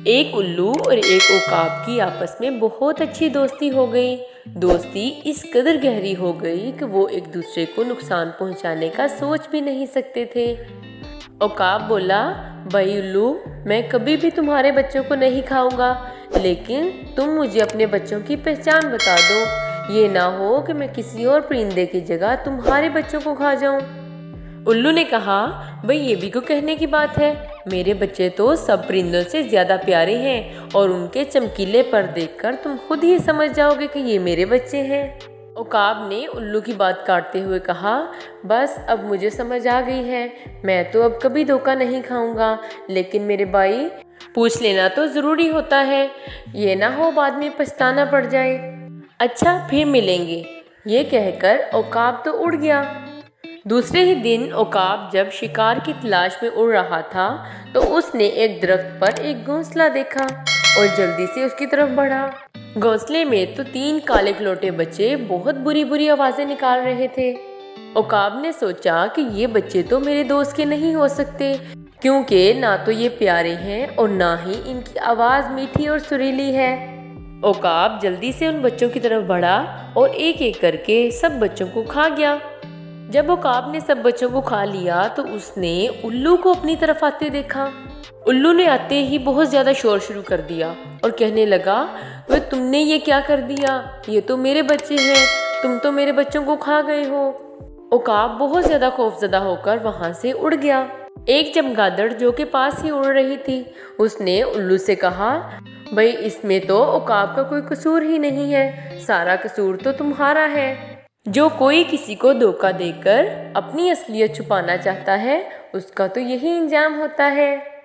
एक उल्लू और एक उकाब की आपस में बहुत अच्छी दोस्ती हो गई। दोस्ती इस कदर गहरी हो गई कि वो एक दूसरे को नुकसान पहुंचाने का सोच भी नहीं सकते थे। उकाब बोला, भाई उल्लू, मैं कभी भी तुम्हारे बच्चों को नहीं खाऊंगा, लेकिन तुम मुझे अपने बच्चों की पहचान बता दो। ये ना हो कि मैं किसी और परिंदे की जगह तुम्हारे बच्चों को खा जाऊं। उल्लू ने कहा, भाई ये भी को कहने की बात है, मेरे बच्चे तो सब परिंदों से ज्यादा प्यारे हैं और उनके चमकीले पर देखकर तुम खुद ही समझ जाओगे कि ये मेरे बच्चे हैं। उकाब ने उल्लू की बात काटते हुए कहा, बस अब मुझे समझ आ गई है, मैं तो अब कभी धोखा नहीं खाऊंगा, लेकिन मेरे भाई पूछ लेना तो जरूरी होता है, ये ना हो बाद में पछताना पड़ जाए। अच्छा फिर मिलेंगे। ये कहकर उकाब तो उड़ गया। दूसरे ही दिन उकाब जब शिकार की तलाश में उड़ रहा था तो उसने एक दरख्त पर एक घोंसला देखा और जल्दी से उसकी तरफ बढ़ा। घोंसले में तो 3 काले कलौटे बच्चे बहुत बुरी बुरी आवाजें निकाल रहे थे। उकाब ने सोचा कि ये बच्चे तो मेरे दोस्त के नहीं हो सकते, क्योंकि ना तो ये प्यारे हैं और ना ही इनकी आवाज मीठी और सुरीली है। उकाब जल्दी से उन बच्चों की तरफ बढ़ा और एक एक करके सब बच्चों को खा गया। जब उकाब ने सब बच्चों को खा लिया तो उसने उल्लू को अपनी तरफ आते देखा। उल्लू ने आते ही बहुत ज्यादा शोर शुरू कर दिया और कहने लगा, वे तुमने ये क्या कर दिया, ये तो मेरे बच्चे हैं, तुम तो मेरे बच्चों को खा गए हो। उकाब बहुत ज्यादा खौफजदा होकर वहां से उड़ गया। एक चमगादड़ जो के पास ही उड़ रही थी, उसने उल्लू से कहा, भाई इसमें तो उकाब का कोई कसूर ही नहीं है, सारा कसूर तो तुम्हारा है। जो कोई किसी को धोखा देकर अपनी असलियत छुपाना चाहता है, उसका तो यही इंजाम होता है।